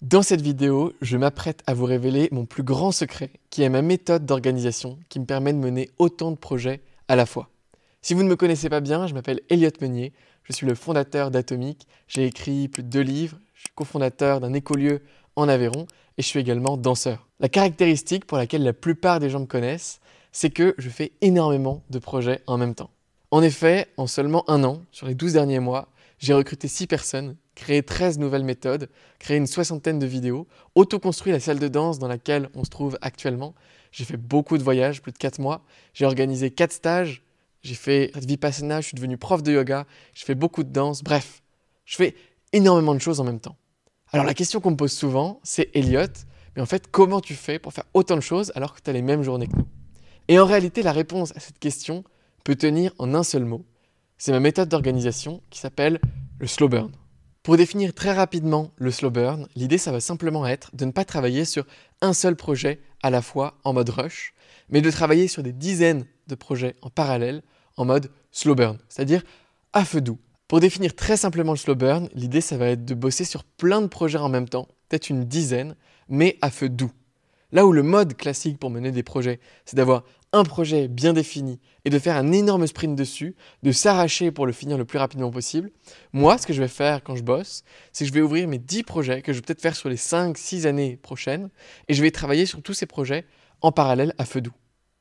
Dans cette vidéo, je m'apprête à vous révéler mon plus grand secret, qui est ma méthode d'organisation qui me permet de mener autant de projets à la fois. Si vous ne me connaissez pas bien, je m'appelle Elliot Meunier, je suis le fondateur d'Atomic, j'ai écrit plus de 2 livres, je suis cofondateur d'un écolieu en Aveyron et je suis également danseur. La caractéristique pour laquelle la plupart des gens me connaissent, c'est que je fais énormément de projets en même temps. En effet, en seulement 1 an, sur les 12 derniers mois, j'ai recruté 6 personnes, créé 13 nouvelles méthodes, créé une 60aine de vidéos, auto-construit la salle de danse dans laquelle on se trouve actuellement. J'ai fait beaucoup de voyages, plus de 4 mois. J'ai organisé 4 stages. J'ai fait Vipassana, je suis devenu prof de yoga. Je fais beaucoup de danse. Bref, je fais énormément de choses en même temps. Alors la question qu'on me pose souvent, c'est Elliot, mais en fait, comment tu fais pour faire autant de choses alors que tu as les mêmes journées que nous? Et en réalité, la réponse à cette question peut tenir en un seul mot. C'est ma méthode d'organisation qui s'appelle le slow burn. Pour définir très rapidement le slow burn, l'idée ça va simplement être de ne pas travailler sur un seul projet à la fois en mode rush, mais de travailler sur des dizaines de projets en parallèle en mode slow burn, c'est-à-dire à feu doux. Pour définir très simplement le slow burn, l'idée ça va être de bosser sur plein de projets en même temps, peut-être une dizaine, mais à feu doux. Là où le mode classique pour mener des projets, c'est d'avoir un projet bien défini et de faire un énorme sprint dessus, de s'arracher pour le finir le plus rapidement possible. Moi, ce que je vais faire quand je bosse, c'est que je vais ouvrir mes 10 projets que je vais peut-être faire sur les 5-6 années prochaines et je vais travailler sur tous ces projets en parallèle à feu doux.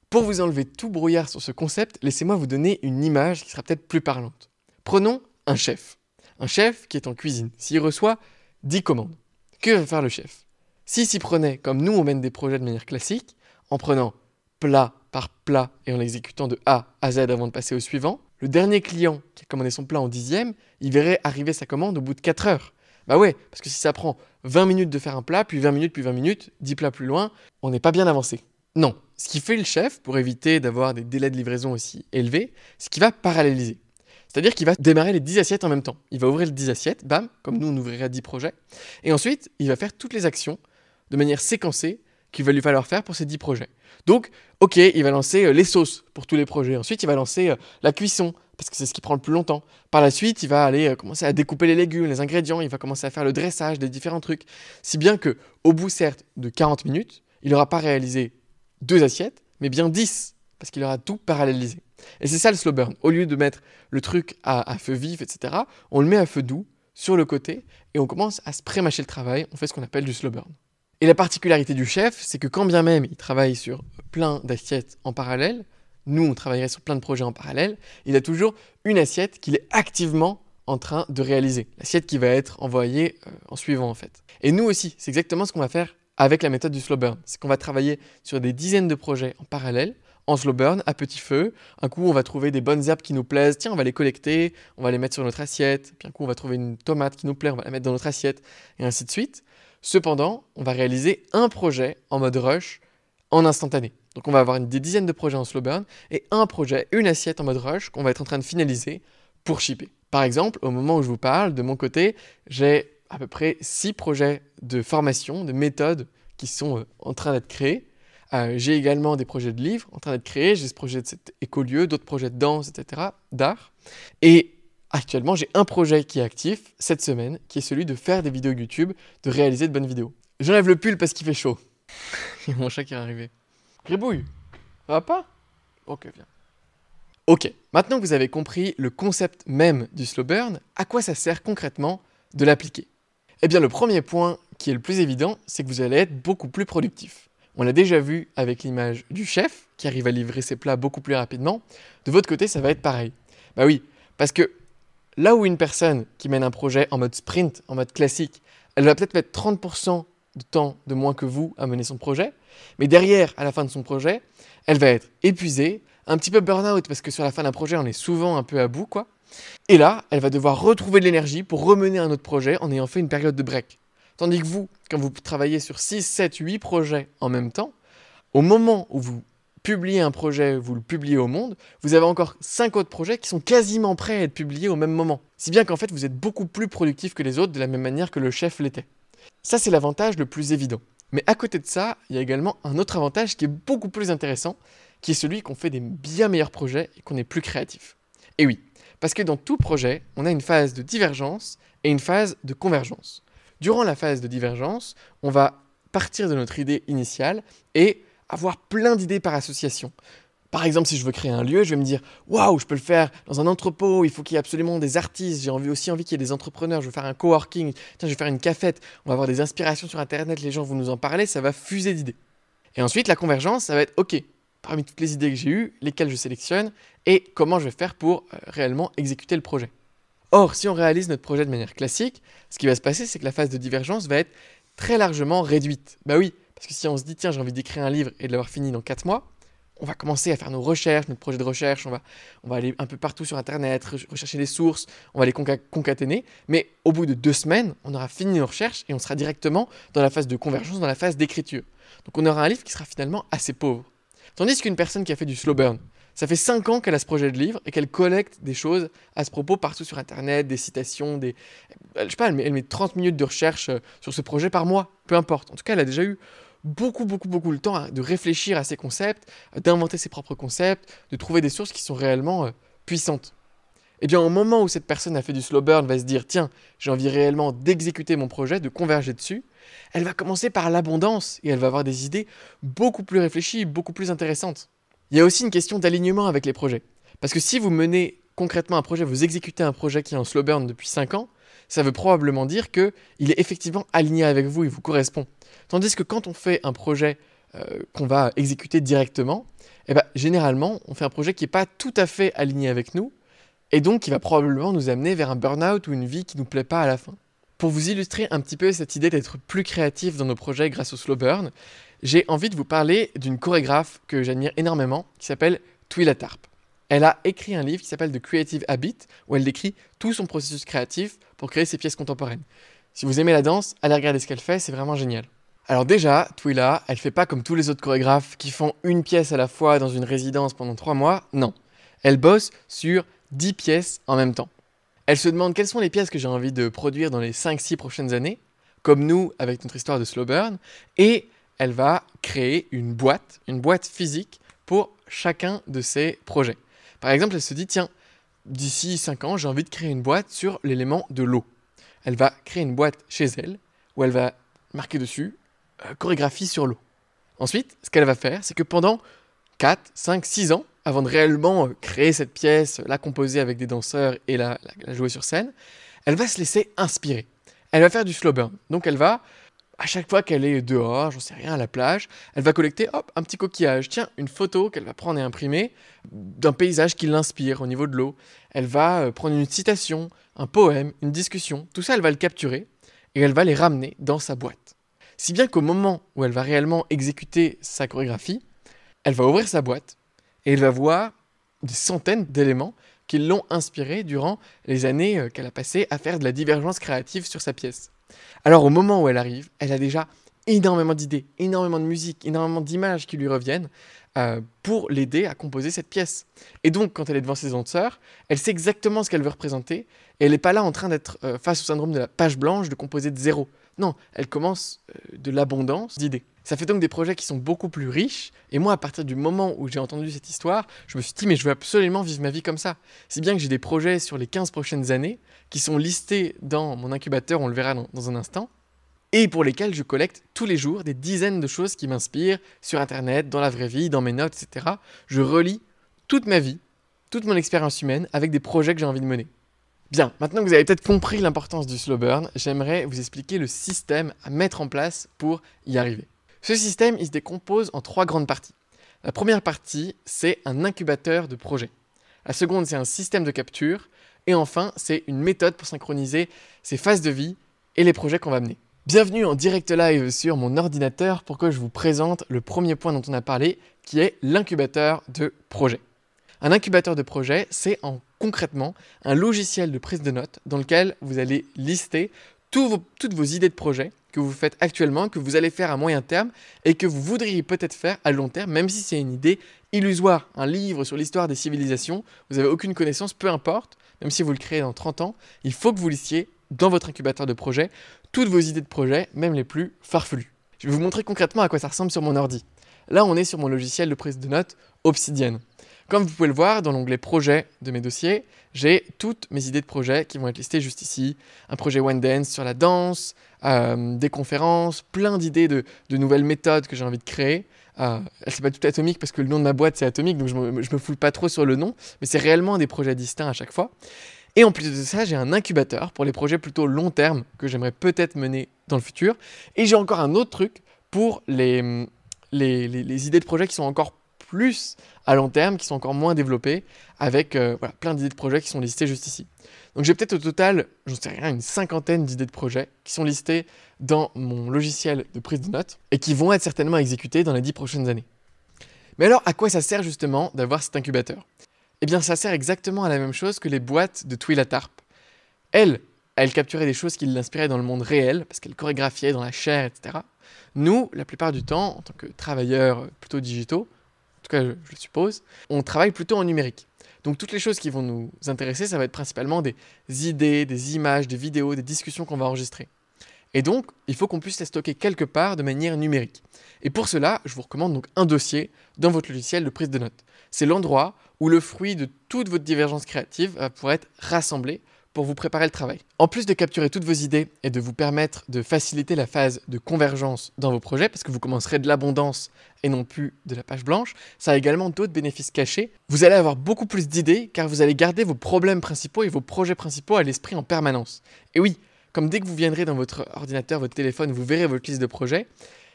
Pour vous enlever tout brouillard sur ce concept, laissez-moi vous donner une image qui sera peut-être plus parlante. Prenons un chef. Un chef qui est en cuisine. S'il reçoit 10 commandes, que va faire le chef? S'il s'y prenait comme nous on mène des projets de manière classique, en prenant plat par plat et en l'exécutant de A à Z avant de passer au suivant, le dernier client qui a commandé son plat en 10e, il verrait arriver sa commande au bout de 4 heures. Bah ouais, parce que si ça prend 20 minutes de faire un plat, puis 20 minutes, puis 20 minutes, 10 plats plus loin, on n'est pas bien avancé. Non, ce qui fait le chef, pour éviter d'avoir des délais de livraison aussi élevés, c'est qu'il va paralléliser. C'est-à-dire qu'il va démarrer les 10 assiettes en même temps. Il va ouvrir les 10 assiettes, bam, comme nous on ouvrirait 10 projets, et ensuite il va faire toutes les actions de manière séquencée qu'il va lui falloir faire pour ces 10 projets. Donc, ok, il va lancer les sauces pour tous les projets. Ensuite, il va lancer la cuisson, parce que c'est ce qui prend le plus longtemps. Par la suite, il va aller commencer à découper les légumes, les ingrédients, il va commencer à faire le dressage des différents trucs. Si bien que, au bout, certes, de 40 minutes, il n'aura pas réalisé 2 assiettes, mais bien 10, parce qu'il aura tout parallélisé. Et c'est ça le slow burn. Au lieu de mettre le truc à feu vif, etc., on le met à feu doux, sur le côté, et on commence à se pré-mâcher le travail, on fait ce qu'on appelle du slow burn. Et la particularité du chef, c'est que quand bien même il travaille sur plein d'assiettes en parallèle, nous on travaillerait sur plein de projets en parallèle, il a toujours une assiette qu'il est activement en train de réaliser. L'assiette qui va être envoyée en suivant en fait. Et nous aussi, c'est exactement ce qu'on va faire avec la méthode du slow burn. C'est qu'on va travailler sur des dizaines de projets en parallèle, en slow burn, à petit feu. Un coup, on va trouver des bonnes herbes qui nous plaisent. Tiens, on va les collecter, on va les mettre sur notre assiette. Puis un coup, on va trouver une tomate qui nous plaît, on va la mettre dans notre assiette, et ainsi de suite. Cependant, on va réaliser un projet en mode rush en instantané. Donc on va avoir des dizaines de projets en slow burn et un projet, une assiette en mode rush qu'on va être en train de finaliser pour shipper. Par exemple, au moment où je vous parle, de mon côté, j'ai à peu près 6 projets de formation, de méthodes qui sont en train d'être créés. J'ai également des projets de livres en train d'être créés. J'ai ce projet de cet écolieu, d'autres projets de danse, etc., d'art. Et actuellement, j'ai un projet qui est actif cette semaine, qui est celui de faire des vidéos YouTube, de réaliser de bonnes vidéos. J'enlève le pull parce qu'il fait chaud. Il y a mon chat qui est arrivé. Gribouille, ça va pas? Ok, viens. Ok, maintenant que vous avez compris le concept même du slow burn, à quoi ça sert concrètement de l'appliquer? Eh bien, le premier point qui est le plus évident, c'est que vous allez être beaucoup plus productif. On l'a déjà vu avec l'image du chef, qui arrive à livrer ses plats beaucoup plus rapidement. De votre côté, ça va être pareil. Bah oui, parce que là où une personne qui mène un projet en mode sprint, en mode classique, elle va peut-être mettre 30% de temps de moins que vous à mener son projet, mais derrière, à la fin de son projet, elle va être épuisée, un petit peu burn-out, parce que sur la fin d'un projet, on est souvent un peu à bout, quoi. Et là, elle va devoir retrouver de l'énergie pour remener un autre projet en ayant fait une période de break. Tandis que vous, quand vous travaillez sur 6, 7, 8 projets en même temps, au moment où vous publiez un projet, vous le publiez au monde, vous avez encore 5 autres projets qui sont quasiment prêts à être publiés au même moment. Si bien qu'en fait, vous êtes beaucoup plus productif que les autres de la même manière que le chef l'était. Ça, c'est l'avantage le plus évident. Mais à côté de ça, il y a également un autre avantage qui est beaucoup plus intéressant, qui est celui qu'on fait des bien meilleurs projets et qu'on est plus créatif. Et oui, parce que dans tout projet, on a une phase de divergence et une phase de convergence. Durant la phase de divergence, on va partir de notre idée initiale et avoir plein d'idées par association. Par exemple, si je veux créer un lieu, je vais me dire « Waouh, je peux le faire dans un entrepôt, il faut qu'il y ait absolument des artistes, j'ai aussi envie qu'il y ait des entrepreneurs, je veux faire un coworking, tiens, je vais faire une cafette, on va avoir des inspirations sur Internet, les gens vont nous en parler, ça va fuser d'idées. » Et ensuite, la convergence, ça va être « Ok, parmi toutes les idées que j'ai eues, lesquelles je sélectionne et comment je vais faire pour réellement exécuter le projet. » Or, si on réalise notre projet de manière classique, ce qui va se passer, c'est que la phase de divergence va être très largement réduite. Bah oui, parce que si on se dit « Tiens, j'ai envie d'écrire un livre et de l'avoir fini dans 4 mois », on va commencer à faire nos recherches, notre projet de recherche, on va aller un peu partout sur Internet, rechercher des sources, on va les concaténer, mais au bout de 2 semaines, on aura fini nos recherches et on sera directement dans la phase de convergence, dans la phase d'écriture. Donc on aura un livre qui sera finalement assez pauvre. Tandis qu'une personne qui a fait du slow burn, ça fait 5 ans qu'elle a ce projet de livre et qu'elle collecte des choses à ce propos partout sur Internet, des citations, je sais pas, elle met 30 minutes de recherche sur ce projet par mois, peu importe. En tout cas, elle a déjà eu beaucoup le temps de réfléchir à ses concepts, d'inventer ses propres concepts, de trouver des sources qui sont réellement puissantes. Et bien au moment où cette personne a fait du slow burn, va se dire « Tiens, j'ai envie réellement d'exécuter mon projet, de converger dessus », elle va commencer par l'abondance et elle va avoir des idées beaucoup plus réfléchies, beaucoup plus intéressantes. Il y a aussi une question d'alignement avec les projets. Parce que si vous menez concrètement un projet, vous exécutez un projet qui est en slow burn depuis 5 ans, ça veut probablement dire qu'il est effectivement aligné avec vous et vous correspond. Tandis que quand on fait un projet qu'on va exécuter directement, généralement, on fait un projet qui n'est pas tout à fait aligné avec nous et donc qui va probablement nous amener vers un burn-out ou une vie qui ne nous plaît pas à la fin. Pour vous illustrer un petit peu cette idée d'être plus créatif dans nos projets grâce au slow burn, j'ai envie de vous parler d'une chorégraphe que j'admire énormément qui s'appelle Twila Tharp. Elle a écrit un livre qui s'appelle The Creative Habit où elle décrit tout son processus créatif pour créer ses pièces contemporaines. Si vous aimez la danse, allez regarder ce qu'elle fait, c'est vraiment génial. Alors déjà, Twila, elle fait pas comme tous les autres chorégraphes qui font une pièce à la fois dans une résidence pendant 3 mois, non. Elle bosse sur 10 pièces en même temps. Elle se demande quelles sont les pièces que j'ai envie de produire dans les 5-6 prochaines années, comme nous avec notre histoire de slow burn, et elle va créer une boîte physique pour chacun de ses projets. Par exemple, elle se dit, tiens, d'ici 5 ans, j'ai envie de créer une boîte sur l'élément de l'eau. Elle va créer une boîte chez elle, où elle va marquer dessus chorégraphie sur l'eau. Ensuite, ce qu'elle va faire, c'est que pendant 4, 5, 6 ans, avant de réellement créer cette pièce, la composer avec des danseurs et la jouer sur scène, elle va se laisser inspirer. Elle va faire du slow burn. Donc elle va, à chaque fois qu'elle est dehors, j'en sais rien, à la plage, elle va collecter un petit coquillage, tiens, une photo qu'elle va prendre et imprimer d'un paysage qui l'inspire au niveau de l'eau. Elle va prendre une citation, un poème, une discussion, tout ça elle va le capturer et elle va les ramener dans sa boîte. Si bien qu'au moment où elle va réellement exécuter sa chorégraphie, elle va ouvrir sa boîte et elle va voir des centaines d'éléments qui l'ont inspirée durant les années qu'elle a passées à faire de la divergence créative sur sa pièce. Alors au moment où elle arrive, elle a déjà énormément d'idées, énormément de musique, énormément d'images qui lui reviennent pour l'aider à composer cette pièce. Et donc quand elle est devant ses danseurs, elle sait exactement ce qu'elle veut représenter et elle n'est pas là en train d'être face au syndrome de la page blanche, de composer de zéro. Non, elle commence de l'abondance d'idées. Ça fait donc des projets qui sont beaucoup plus riches. Et moi, à partir du moment où j'ai entendu cette histoire, je me suis dit, mais je veux absolument vivre ma vie comme ça. Si bien que j'ai des projets sur les 15 prochaines années qui sont listés dans mon incubateur, on le verra dans un instant, et pour lesquels je collecte tous les jours des dizaines de choses qui m'inspirent sur Internet, dans la vraie vie, dans mes notes, etc. Je relis toute ma vie, toute mon expérience humaine avec des projets que j'ai envie de mener. Bien, maintenant que vous avez peut-être compris l'importance du slow burn, j'aimerais vous expliquer le système à mettre en place pour y arriver. Ce système, il se décompose en 3 grandes parties. La première partie, c'est un incubateur de projet. La seconde, c'est un système de capture. Et enfin, c'est une méthode pour synchroniser ses phases de vie et les projets qu'on va mener. Bienvenue en direct live sur mon ordinateur pour que je vous présente le premier point dont on a parlé, qui est l'incubateur de projet. Un incubateur de projet, c'est concrètement un logiciel de prise de notes dans lequel vous allez lister toutes vos idées de projet que vous faites actuellement, que vous allez faire à moyen terme et que vous voudriez peut-être faire à long terme, même si c'est une idée illusoire. Un livre sur l'histoire des civilisations, vous n'avez aucune connaissance, peu importe, même si vous le créez dans 30 ans, il faut que vous listiez dans votre incubateur de projet toutes vos idées de projet, même les plus farfelues. Je vais vous montrer concrètement à quoi ça ressemble sur mon ordi. Là, on est sur mon logiciel de prise de notes Obsidian. Comme vous pouvez le voir, dans l'onglet Projets de mes dossiers, j'ai toutes mes idées de projets qui vont être listées juste ici. Un projet One Dance sur la danse, des conférences, plein d'idées de nouvelles méthodes que j'ai envie de créer. Elle ne s'appelle tout Atomique parce que le nom de ma boîte c'est Atomique, donc je me fouille pas trop sur le nom, mais c'est réellement des projets distincts à chaque fois. Et en plus de ça, j'ai un incubateur pour les projets plutôt long terme que j'aimerais peut-être mener dans le futur. Et j'ai encore un autre truc pour les idées de projets qui sont encore plus à long terme, qui sont encore moins développées, avec voilà, plein d'idées de projets qui sont listées juste ici. Donc j'ai peut-être au total, j'en sais rien, une cinquantaine d'idées de projets qui sont listées dans mon logiciel de prise de notes et qui vont être certainement exécutées dans les 10 prochaines années. Mais alors, à quoi ça sert justement d'avoir cet incubateur ? Eh bien, ça sert exactement à la même chose que les boîtes de Twilatarp. Elle capturait des choses qui l'inspiraient dans le monde réel, parce qu'elle chorégraphiait dans la chair, etc. Nous, la plupart du temps, en tant que travailleurs plutôt digitaux, en tout cas je le suppose, on travaille plutôt en numérique. Donc toutes les choses qui vont nous intéresser, ça va être principalement des idées, des images, des vidéos, des discussions qu'on va enregistrer. Et donc, il faut qu'on puisse les stocker quelque part de manière numérique. Et pour cela, je vous recommande donc un dossier dans votre logiciel de prise de notes. C'est l'endroit où le fruit de toute votre divergence créative va pouvoir être rassemblé pour vous préparer le travail. En plus de capturer toutes vos idées et de vous permettre de faciliter la phase de convergence dans vos projets, parce que vous commencerez de l'abondance et non plus de la page blanche, ça a également d'autres bénéfices cachés. Vous allez avoir beaucoup plus d'idées car vous allez garder vos problèmes principaux et vos projets principaux à l'esprit en permanence. Et oui, comme dès que vous viendrez dans votre ordinateur, votre téléphone, vous verrez votre liste de projets,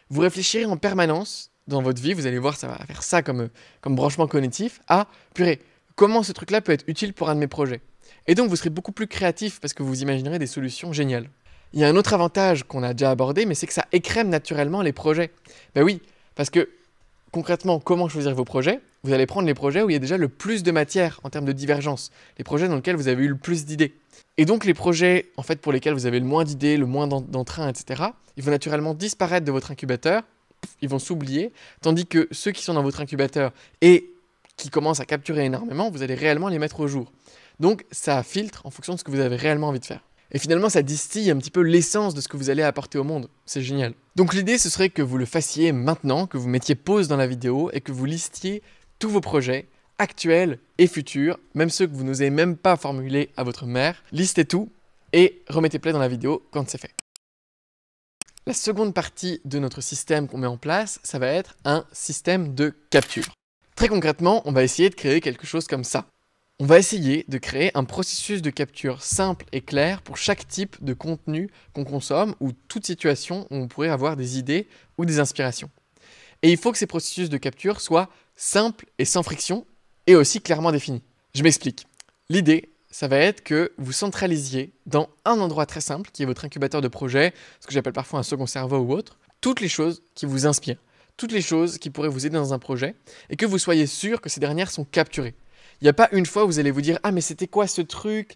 vous réfléchirez en permanence dans votre vie, vous allez voir, ça va faire ça comme branchement cognitif, à purée, comment ce truc-là peut être utile pour un de mes projets. Et donc vous serez beaucoup plus créatif parce que vous imaginerez des solutions géniales. Il y a un autre avantage qu'on a déjà abordé, mais c'est que ça écrème naturellement les projets. Ben oui, parce que concrètement, comment choisir vos projets ? Vous allez prendre les projets où il y a déjà le plus de matière en termes de divergence, les projets dans lesquels vous avez eu le plus d'idées. Et donc les projets en fait, pour lesquels vous avez le moins d'idées, le moins d'entrain, etc., ils vont naturellement disparaître de votre incubateur, ils vont s'oublier, tandis que ceux qui sont dans votre incubateur et qui commencent à capturer énormément, vous allez réellement les mettre au jour. Donc ça filtre en fonction de ce que vous avez réellement envie de faire. Et finalement, ça distille un petit peu l'essence de ce que vous allez apporter au monde. C'est génial. Donc l'idée, ce serait que vous le fassiez maintenant, que vous mettiez pause dans la vidéo et que vous listiez tous vos projets actuels et futurs, même ceux que vous n'osez même pas formuler à votre mère. Listez tout et remettez play dans la vidéo quand c'est fait. La seconde partie de notre système qu'on met en place, ça va être un système de capture. Très concrètement, on va essayer de créer quelque chose comme ça. On va essayer de créer un processus de capture simple et clair pour chaque type de contenu qu'on consomme ou toute situation où on pourrait avoir des idées ou des inspirations. Et il faut que ces processus de capture soient simples et sans friction et aussi clairement définis. Je m'explique. L'idée, ça va être que vous centralisiez dans un endroit très simple qui est votre incubateur de projet, ce que j'appelle parfois un second cerveau ou autre, toutes les choses qui vous inspirent, toutes les choses qui pourraient vous aider dans un projet et que vous soyez sûr que ces dernières sont capturées. Il n'y a pas une fois où vous allez vous dire « Ah, mais c'était quoi ce truc ?»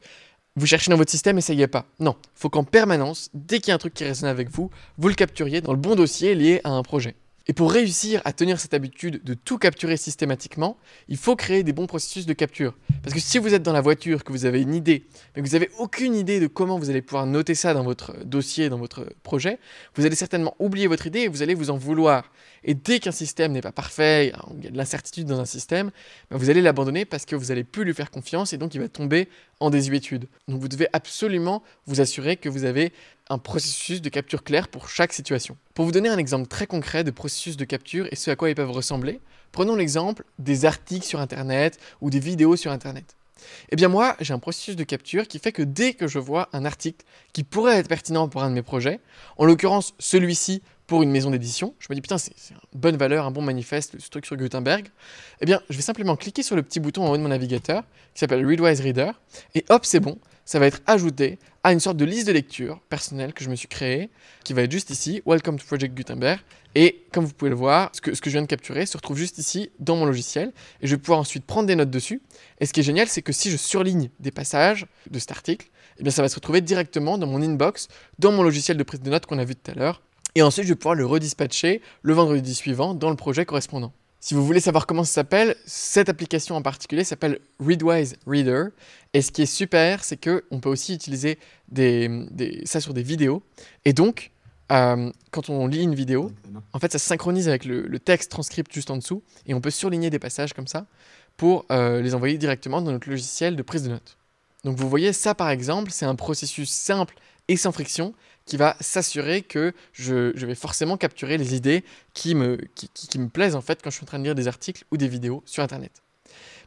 Vous cherchez dans votre système et ça y est pas. Non, il faut qu'en permanence, dès qu'il y a un truc qui résonne avec vous, vous le capturiez dans le bon dossier lié à un projet. Et pour réussir à tenir cette habitude de tout capturer systématiquement, il faut créer des bons processus de capture. Parce que si vous êtes dans la voiture, que vous avez une idée, mais que vous n'avez aucune idée de comment vous allez pouvoir noter ça dans votre dossier, dans votre projet, vous allez certainement oublier votre idée et vous allez vous en vouloir. Et dès qu'un système n'est pas parfait, il y a de l'incertitude dans un système, vous allez l'abandonner parce que vous n'allez plus lui faire confiance et donc il va tomber en désuétude. Donc vous devez absolument vous assurer que vous avez un processus de capture clair pour chaque situation. Pour vous donner un exemple très concret de processus de capture et ce à quoi ils peuvent ressembler, prenons l'exemple des articles sur Internet ou des vidéos sur Internet. Eh bien moi, j'ai un processus de capture qui fait que dès que je vois un article qui pourrait être pertinent pour un de mes projets, en l'occurrence celui-ci pour une maison d'édition, je me dis putain c'est une bonne valeur, un bon manifeste, ce truc sur Gutenberg, eh bien je vais simplement cliquer sur le petit bouton en haut de mon navigateur qui s'appelle Readwise Reader et hop c'est bon, ça va être ajouté à une sorte de liste de lecture personnelle que je me suis créée, qui va être juste ici, Welcome to Project Gutenberg. Et comme vous pouvez le voir, ce que je viens de capturer se retrouve juste ici dans mon logiciel. Et je vais pouvoir ensuite prendre des notes dessus. Et ce qui est génial, c'est que si je surligne des passages de cet article, eh bien ça va se retrouver directement dans mon inbox, dans mon logiciel de prise de notes qu'on a vu tout à l'heure. Et ensuite, je vais pouvoir le redispatcher le vendredi suivant dans le projet correspondant. Si vous voulez savoir comment ça s'appelle, cette application en particulier s'appelle Readwise Reader. Et ce qui est super, c'est qu'on peut aussi utiliser ça sur des vidéos. Et donc, quand on lit une vidéo, en fait, ça se synchronise avec le texte transcript juste en dessous. Et on peut surligner des passages comme ça pour les envoyer directement dans notre logiciel de prise de notes. Donc vous voyez, ça par exemple, c'est un processus simple et sans friction qui va s'assurer que je vais forcément capturer les idées qui me plaisent en fait quand je suis en train de lire des articles ou des vidéos sur Internet.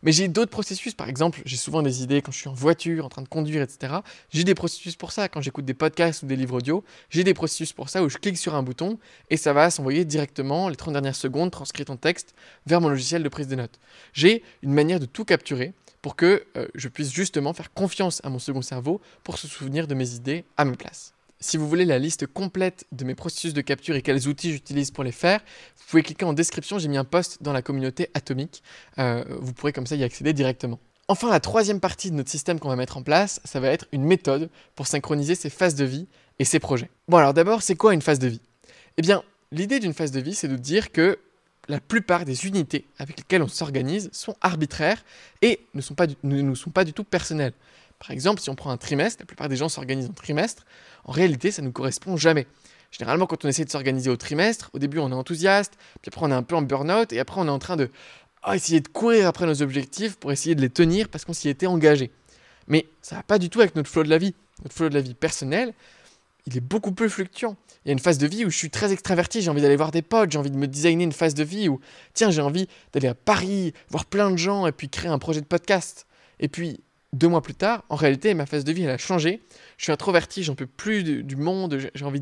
Mais j'ai d'autres processus, par exemple, j'ai souvent des idées quand je suis en voiture, en train de conduire, etc. J'ai des processus pour ça, quand j'écoute des podcasts ou des livres audio, j'ai des processus pour ça où je clique sur un bouton et ça va s'envoyer directement, les 30 dernières secondes, transcrites en texte, vers mon logiciel de prise de notes. J'ai une manière de tout capturer pour que je puisse justement faire confiance à mon second cerveau pour se souvenir de mes idées à ma place. Si vous voulez la liste complète de mes processus de capture et quels outils j'utilise pour les faire, vous pouvez cliquer en description, j'ai mis un post dans la communauté Atomic. Vous pourrez comme ça y accéder directement. Enfin, la troisième partie de notre système qu'on va mettre en place, ça va être une méthode pour synchroniser ses phases de vie et ses projets. Bon alors d'abord, c'est quoi une phase de vie? Eh bien, l'idée d'une phase de vie, c'est de dire que la plupart des unités avec lesquelles on s'organise sont arbitraires et ne sont pas du tout personnelles. Par exemple, si on prend un trimestre, la plupart des gens s'organisent en trimestre. En réalité, ça ne nous correspond jamais. Généralement, quand on essaie de s'organiser au trimestre, au début, on est enthousiaste, puis après, on est un peu en burn-out, et après, on est en train de essayer de courir après nos objectifs pour essayer de les tenir parce qu'on s'y était engagé. Mais ça ne va pas du tout avec notre flow de la vie. Notre flow de la vie personnelle, il est beaucoup plus fluctuant. Il y a une phase de vie où je suis très extraverti, j'ai envie d'aller voir des potes, j'ai envie de me designer une phase de vie où, tiens, j'ai envie d'aller à Paris, voir plein de gens, et puis créer un projet de podcast. Et puis, 2 mois plus tard, en réalité, ma phase de vie, elle a changé. Je suis introverti, j'en peux plus du monde, j'ai envie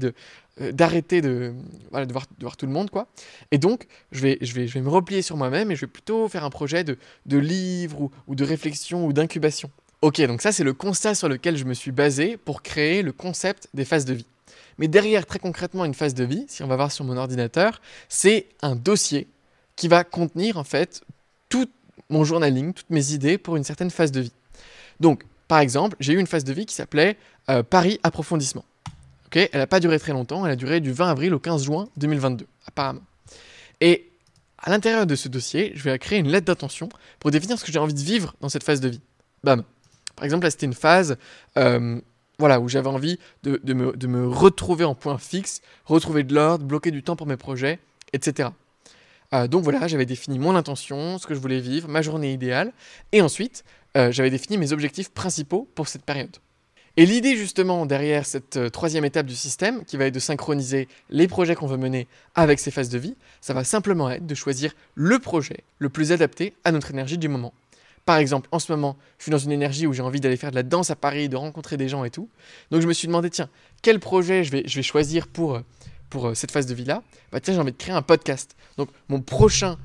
d'arrêter de voir tout le monde, quoi. Et donc, je vais me replier sur moi-même et je vais plutôt faire un projet de livre ou de réflexion ou d'incubation. Ok, donc ça, c'est le constat sur lequel je me suis basé pour créer le concept des phases de vie. Mais derrière, très concrètement, une phase de vie, si on va voir sur mon ordinateur, c'est un dossier qui va contenir, en fait, tout mon journaling, toutes mes idées pour une certaine phase de vie. Donc, par exemple, j'ai eu une phase de vie qui s'appelait Paris Approfondissement. Okay, elle n'a pas duré très longtemps, elle a duré du 20 avril au 15 juin 2022, apparemment. Et à l'intérieur de ce dossier, je vais créer une lettre d'intention pour définir ce que j'ai envie de vivre dans cette phase de vie. Bam. Par exemple, là, c'était une phase où j'avais envie de me retrouver en point fixe, retrouver de l'ordre, bloquer du temps pour mes projets, etc. Donc voilà, j'avais défini mon intention, ce que je voulais vivre, ma journée idéale, et ensuite, j'avais défini mes objectifs principaux pour cette période. Et l'idée justement derrière cette troisième étape du système, qui va être de synchroniser les projets qu'on veut mener avec ces phases de vie, ça va simplement être de choisir le projet le plus adapté à notre énergie du moment. Par exemple, en ce moment, je suis dans une énergie où j'ai envie d'aller faire de la danse à Paris, de rencontrer des gens et tout. Donc je me suis demandé, tiens, quel projet je vais choisir pour cette phase de vie-là? Bah tiens, j'ai envie de créer un podcast. Donc mon prochain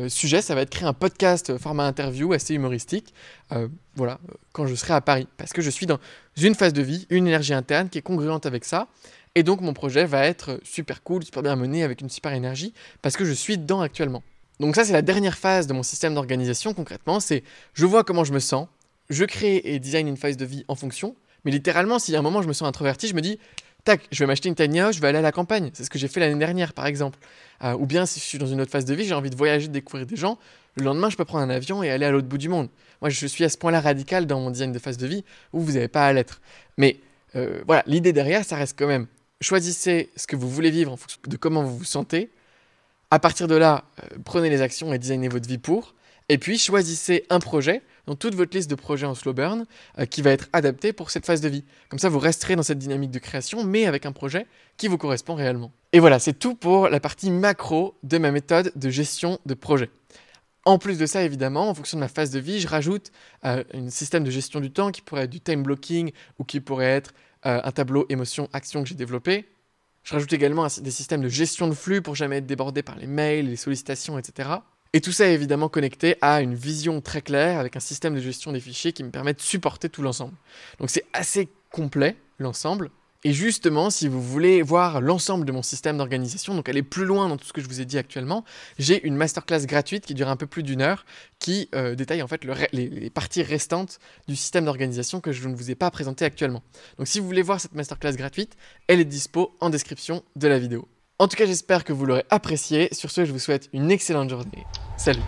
sujet, ça va être créer un podcast format interview assez humoristique, quand je serai à Paris. Parce que je suis dans une phase de vie, une énergie interne qui est congruente avec ça. Et donc mon projet va être super cool, super bien mené, avec une super énergie, parce que je suis dedans actuellement. Donc ça, c'est la dernière phase de mon système d'organisation, concrètement, c'est je vois comment je me sens, je crée et design une phase de vie en fonction, mais littéralement, si à un moment je me sens introverti, je me dis tac, je vais m'acheter une tiny house, je vais aller à la campagne. C'est ce que j'ai fait l'année dernière, par exemple. Ou bien, si je suis dans une autre phase de vie, j'ai envie de voyager, de découvrir des gens. Le lendemain, je peux prendre un avion et aller à l'autre bout du monde. Moi, je suis à ce point-là radical dans mon design de phase de vie où vous n'avez pas à l'être. Mais l'idée derrière, ça reste quand même choisissez ce que vous voulez vivre en fonction de comment vous vous sentez. À partir de là, prenez les actions et designez votre vie pour. Et puis, choisissez un projet dans toute votre liste de projets en slow burn qui va être adapté pour cette phase de vie. Comme ça, vous resterez dans cette dynamique de création, mais avec un projet qui vous correspond réellement. Et voilà, c'est tout pour la partie macro de ma méthode de gestion de projet. En plus de ça, évidemment, en fonction de ma phase de vie, je rajoute un système de gestion du temps qui pourrait être du time blocking ou qui pourrait être un tableau émotion-action que j'ai développé. Je rajoute également des systèmes de gestion de flux pour jamais être débordé par les mails, les sollicitations, etc. Et tout ça est évidemment connecté à une vision très claire avec un système de gestion des fichiers qui me permet de supporter tout l'ensemble. Donc c'est assez complet, l'ensemble. Et justement, si vous voulez voir l'ensemble de mon système d'organisation, donc aller plus loin dans tout ce que je vous ai dit actuellement, j'ai une masterclass gratuite qui dure un peu plus d'1 heure, qui détaille en fait les parties restantes du système d'organisation que je ne vous ai pas présenté actuellement. Donc si vous voulez voir cette masterclass gratuite, elle est dispo en description de la vidéo. En tout cas, j'espère que vous l'aurez apprécié. Sur ce, je vous souhaite une excellente journée. Salut!